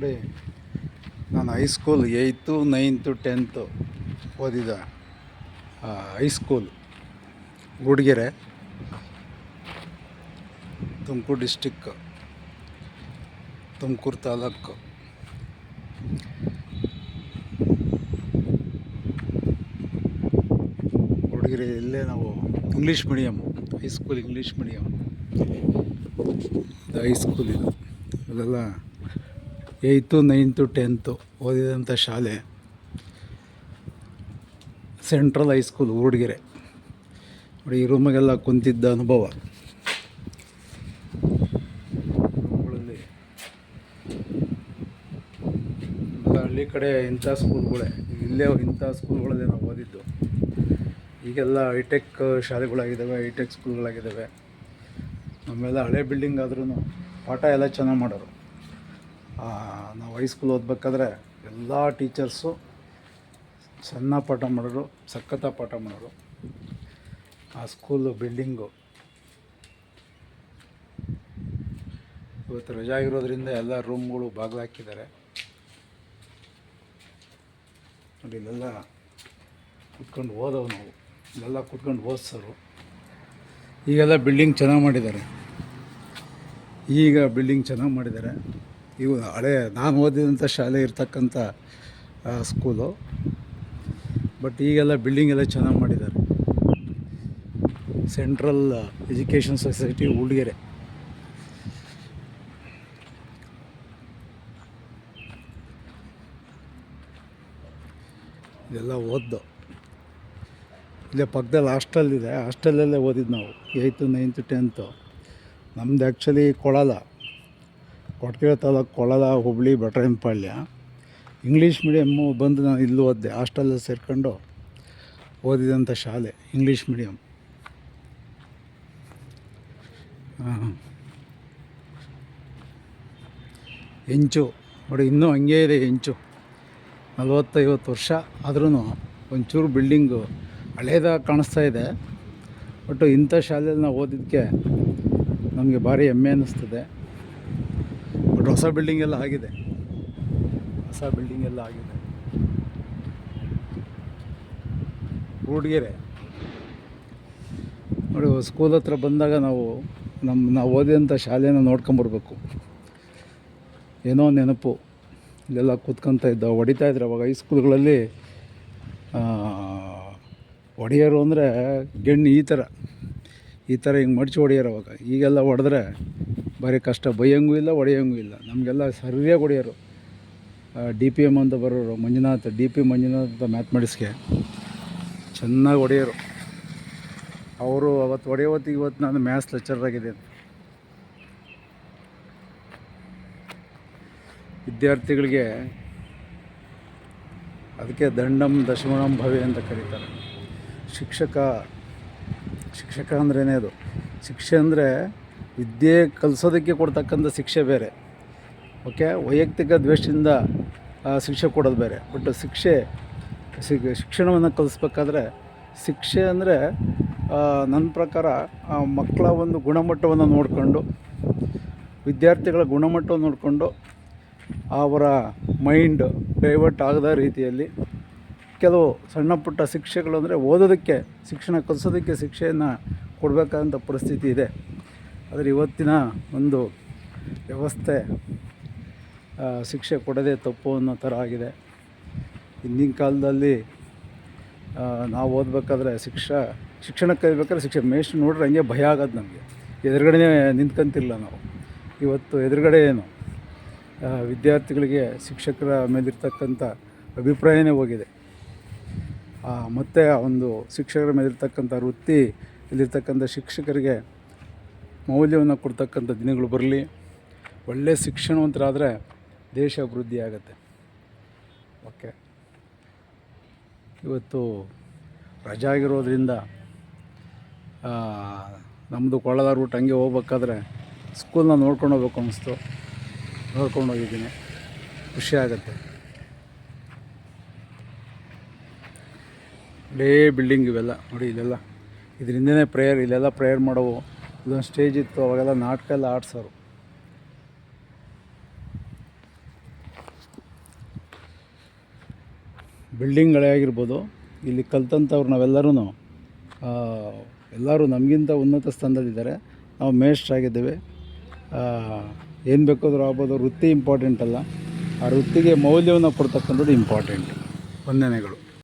ನೋಡಿ, ನಾನು high school 8th 9th 10th ಓದಿದ ಹೈಸ್ಕೂಲ್ ಗುಡ್ಗೆರೆ, ತುಮಕೂರು ಡಿಸ್ಟಿಕ್, ತುಮಕೂರು ತಾಲೂಕು. ಗುಡ್ಗೆರೆಯಲ್ಲೇ ನಾವು English medium, high school English medium. High school ಇದು ಅದೆಲ್ಲ 8th 9th 10th ಓದಿದಂಥ ಶಾಲೆ ಸೆಂಟ್ರಲ್ ಹೈಸ್ಕೂಲ್ ಊರ್ಗೆರೆ. ನೋಡಿ, ಈ ರೂಮಿಗೆಲ್ಲ ಕುಂತಿದ್ದ ಅನುಭವ. ರೂಮ್ಗಳಲ್ಲಿ ಎಲ್ಲ ಹಳ್ಳಿ ಕಡೆ ಇಂಥ ಸ್ಕೂಲ್ಗಳೇ, ಇಲ್ಲೇ ಇಂಥ ಸ್ಕೂಲ್ಗಳಲ್ಲೇ ನಾವು ಓದಿದ್ದು. ಈಗೆಲ್ಲ ಹೈಟೆಕ್ ಶಾಲೆಗಳಾಗಿದ್ದಾವೆ, ಹೈಟೆಕ್ ಸ್ಕೂಲ್ಗಳಾಗಿದ್ದಾವೆ. ನಮ್ಮೆಲ್ಲ ಹಳೆ ಬಿಲ್ಡಿಂಗ್ ಆದ್ರೂ ಪಾಠ ಎಲ್ಲ ಚೆನ್ನಾಗಿ ಮಾಡೋರು. ನಾವು ಹೈಸ್ಕೂಲ್ ಓದಬೇಕಾದ್ರೆ ಎಲ್ಲ ಟೀಚರ್ಸು ಚೆನ್ನಾಗಿ ಪಾಠ ಮಾಡೋರು, ಸಖತ್ತಾಗಿ ಪಾಠ ಮಾಡೋರು. ಆ ಸ್ಕೂಲು ಬಿಲ್ಡಿಂಗು ಇವತ್ತು ರಜಾ ಇರೋದ್ರಿಂದ ಎಲ್ಲ ರೂಮ್ಗಳು ಬಾಗಿಲು ಹಾಕಿದ್ದಾರೆ. ನೋಡಿ, ಇಲ್ಲೆಲ್ಲ ಕೂತ್ಕೊಂಡು ಓದೋವು ನಾವು, ಇಲ್ಲೆಲ್ಲ ಕೂತ್ಕೊಂಡು ಓದಿಸೋರು. ಈಗೆಲ್ಲ ಬಿಲ್ಡಿಂಗ್ ಚೆನ್ನಾಗಿ ಮಾಡಿದ್ದಾರೆ. ಇವು ಹಳೆ ನಾನು ಓದಿದಂಥ ಶಾಲೆ ಇರ್ತಕ್ಕಂಥ ಸ್ಕೂಲು. ಬಟ್ ಈಗೆಲ್ಲ ಬಿಲ್ಡಿಂಗ್ ಎಲ್ಲ ಚೆನ್ನಾಗಿ ಮಾಡಿದ್ದಾರೆ. Central education society Urgere. ಇದೆಲ್ಲ ಓದ್ದು. ಇಲ್ಲೇ ಪಕ್ಕದಲ್ಲಿ ಹಾಸ್ಟೆಲ್ ಇದೆ, ಹಾಸ್ಟೆಲಲ್ಲೇ ಓದಿದ್ದು ನಾವು 8th 9th 10th. ನಮ್ಮದು actually Kolala, Kotgere taluk Kolala Hubli Bhatrayanapalya. English medium ಬಂದು ನಾನು ಇಲ್ಲಿ ಓದಿದೆ, ಹಾಸ್ಟೆಲಲ್ಲಿ ಸೇರ್ಕೊಂಡು ಓದಿದಂಥ ಶಾಲೆ ಇಂಗ್ಲೀಷ್ ಮೀಡಿಯಮ್. ಹೆಂಚು ನೋಡಿ, ಇನ್ನೂ ಹಂಗೇ ಇದೆ ಹೆಂಚು. 40-50 ವರ್ಷ ಆದ್ರೂ ಒಂಚೂರು ಬಿಲ್ಡಿಂಗು ಹಳೇದಾಗಿ ಕಾಣಿಸ್ತಾ ಇದೆ. ಬಟ್ ಇಂಥ ಶಾಲೆಯಲ್ಲಿ ನಾವು ಓದಿದ್ದಕ್ಕೆ ನಮಗೆ ಭಾರಿ ಹೆಮ್ಮೆ ಅನ್ನಿಸ್ತದೆ. ಬಟ್ ಹೊಸ ಬಿಲ್ಡಿಂಗ್ ಎಲ್ಲ ಆಗಿದೆ. ಊರ್ಗೆರೆ ನೋಡಿ, ಸ್ಕೂಲ್ ಹತ್ರ ಬಂದಾಗ ನಾವು ಓದಿದಂಥ ಶಾಲೆನ ನೋಡ್ಕೊಂಬರ್ಬೇಕು. ಏನೋ ನೆನಪು. ಇಲ್ಲೆಲ್ಲ ಕೂತ್ಕೊತಾ ಇದ್ದ, ಹೊಡಿತಾಯಿದ್ರು ಅವಾಗ ಹೈಸ್ಕೂಲ್ಗಳಲ್ಲಿ. ಹೊಡೆಯೋರು ಅಂದರೆ ಗೆಣ್ಣು ಈ ಥರ ಹಿಂಗೆ ಮಡಚಿ ಹೊಡೆಯೋರು ಅವಾಗ. ಈಗೆಲ್ಲ ಹೊಡೆದ್ರೆ ಭಾರಿ ಕಷ್ಟ, ಬೈಯೋಂಗೂ ಇಲ್ಲ ಹೊಡೆಯೋಂಗೂ ಇಲ್ಲ. ನಮಗೆಲ್ಲ ಸರಿಯಾಗಿ ಹೊಡೆಯೋರು. DPM ಅಂತ ಬರೋರು, DP ಮಂಜುನಾಥ್ ಅಂತ ಮ್ಯಾಥಮೆಟಿಕ್ಸ್ಗೆ ಚೆನ್ನಾಗಿ ಹೊಡೆಯೋರು ಅವರು. ಅವತ್ತು ಹೊಡೆಯೋತ್ತಿಗೆ ಇವತ್ತು ನಾನು ಮ್ಯಾಥ್ಸ್ ಲೆಕ್ಚರರ್ ಆಗಿದ್ದೇನೆ. ವಿದ್ಯಾರ್ಥಿಗಳಿಗೆ ಅದಕ್ಕೆ ದಂಡಂ ದಶಮಣಂ ಭವೆ ಅಂತ ಕರೀತಾರೆ. ಶಿಕ್ಷಕ ಅಂದ್ರೇ ಅದು. ಶಿಕ್ಷೆ ಅಂದರೆ ವಿದ್ಯೆ ಕಲಿಸೋದಕ್ಕೆ ಕೊಡ್ತಕ್ಕಂಥ ಶಿಕ್ಷೆ ಬೇರೆ. ಓಕೆ, ವೈಯಕ್ತಿಕ ದ್ವೇಷದಿಂದ ಶಿಕ್ಷೆ ಕೊಡೋದು ಬೇರೆ. ಬಟ್ ಶಿಕ್ಷಣವನ್ನು ಕಲಿಸ್ಬೇಕಾದ್ರೆ ಶಿಕ್ಷೆ ಅಂದರೆ ನನ್ನ ಪ್ರಕಾರ ಮಕ್ಕಳ ಒಂದು ಗುಣಮಟ್ಟವನ್ನು ನೋಡಿಕೊಂಡು, ವಿದ್ಯಾರ್ಥಿಗಳ ಗುಣಮಟ್ಟವನ್ನು ನೋಡಿಕೊಂಡು, ಅವರ ಮೈಂಡ್ ಡೈವರ್ಟ್ ಆಗದ ರೀತಿಯಲ್ಲಿ ಕೆಲವು ಸಣ್ಣ ಪುಟ್ಟ ಶಿಕ್ಷೆಗಳು, ಅಂದರೆ ಓದೋದಕ್ಕೆ, ಶಿಕ್ಷಣ ಕಲಿಸೋದಕ್ಕೆ ಶಿಕ್ಷೆಯನ್ನು ಕೊಡಬೇಕಾದಂಥ ಪರಿಸ್ಥಿತಿ ಇದೆ. ಆದರೆ ಇವತ್ತಿನ ಒಂದು ವ್ಯವಸ್ಥೆ ಶಿಕ್ಷೆ ಕೊಡೋದೇ ತಪ್ಪು ಅನ್ನೋ ಥರ ಆಗಿದೆ. ಹಿಂದಿನ ಕಾಲದಲ್ಲಿ ನಾವು ಓದಬೇಕಾದ್ರೆ ಶಿಕ್ಷಣ ಕಲಿಬೇಕಾದ್ರೆ ಶಿಕ್ಷೆ ಮೇಷ್ಟ್ರು ನೋಡ್ರೆ ಹಂಗೆ ಭಯ ಆಗೋದು ನಮಗೆ. ಎದುರುಗಡೆ ನಿಂತ್ಕೊಂತಿಲ್ಲ ನಾವು. ಇವತ್ತು ಎದುರುಗಡೆ ಏನು ವಿದ್ಯಾರ್ಥಿಗಳಿಗೆ ಶಿಕ್ಷಕರ ಮೇಲಿರ್ತಕ್ಕಂಥ ಅಭಿಪ್ರಾಯನೇ ಹೋಗಿದೆ. ಮತ್ತು ಒಂದು ಶಿಕ್ಷಕರ ಮೇಲಿರ್ತಕ್ಕಂಥ ವೃತ್ತಿ, ಇಲ್ಲಿರ್ತಕ್ಕಂಥ ಶಿಕ್ಷಕರಿಗೆ ಮೌಲ್ಯವನ್ನು ಕೊಡ್ತಕ್ಕಂಥ ದಿನಗಳು ಬರಲಿ. ಒಳ್ಳೆಯ ಶಿಕ್ಷಣವಂತರಾದರೆ ದೇಶ ಅಭಿವೃದ್ಧಿ ಆಗುತ್ತೆ. ಓಕೆ, ಇವತ್ತು ರಜಾ ಆಗಿರೋದ್ರಿಂದ ನಮ್ಮದು ಕೊಳ್ಳದ ರೂಟ್ ಹಂಗೆ ಹೋಗ್ಬೇಕಾದ್ರೆ ಸ್ಕೂಲ್ನ ನೋಡ್ಕೊಂಡು ಹೋಗ್ಬೇಕು ಅನ್ನಿಸ್ತು. ನೋಡ್ಕೊಂಡು ಹೋಗಿದ್ದೀನಿ, ಖುಷಿ ಆಗುತ್ತೆ. ಒಳ್ಳೆ ಬಿಲ್ಡಿಂಗ್ ಇವೆಲ್ಲ ನೋಡಿ. ಇದರಿಂದನೇ ಇಲ್ಲೆಲ್ಲ ಪ್ರೇಯರ್ ಮಾಡೋವು. ಇಲ್ಲೊಂದು ಸ್ಟೇಜ್ ಇತ್ತು, ಅವಾಗೆಲ್ಲ ನಾಟಕ ಎಲ್ಲ ಆಡ್ಸೋರು. ಬಿಲ್ಡಿಂಗ್ಗಳೇ ಆಗಿರ್ಬೋದು, ಇಲ್ಲಿ ಕಲ್ತಂಥವ್ರು ನಾವೆಲ್ಲರೂ ಎಲ್ಲರೂ ನಮಗಿಂತ ಉನ್ನತ ಸ್ಥಾನದಲ್ಲಿದ್ದಾರೆ. ನಾವು ಮೇಷ್ಟ್ರಾಗಿದ್ದೇವೆ. ಏನು ಬೇಕಾದರೂ ಆಗ್ಬೋದು. ವೃತ್ತಿ ಇಂಪಾರ್ಟೆಂಟ್ ಅಲ್ಲ, ಆ ವೃತ್ತಿಗೆ ಮೌಲ್ಯವನ್ನು ಕೊಡ್ತಕ್ಕಂಥದ್ದು ಇಂಪಾರ್ಟೆಂಟ್. ವಂದನೆಗಳು.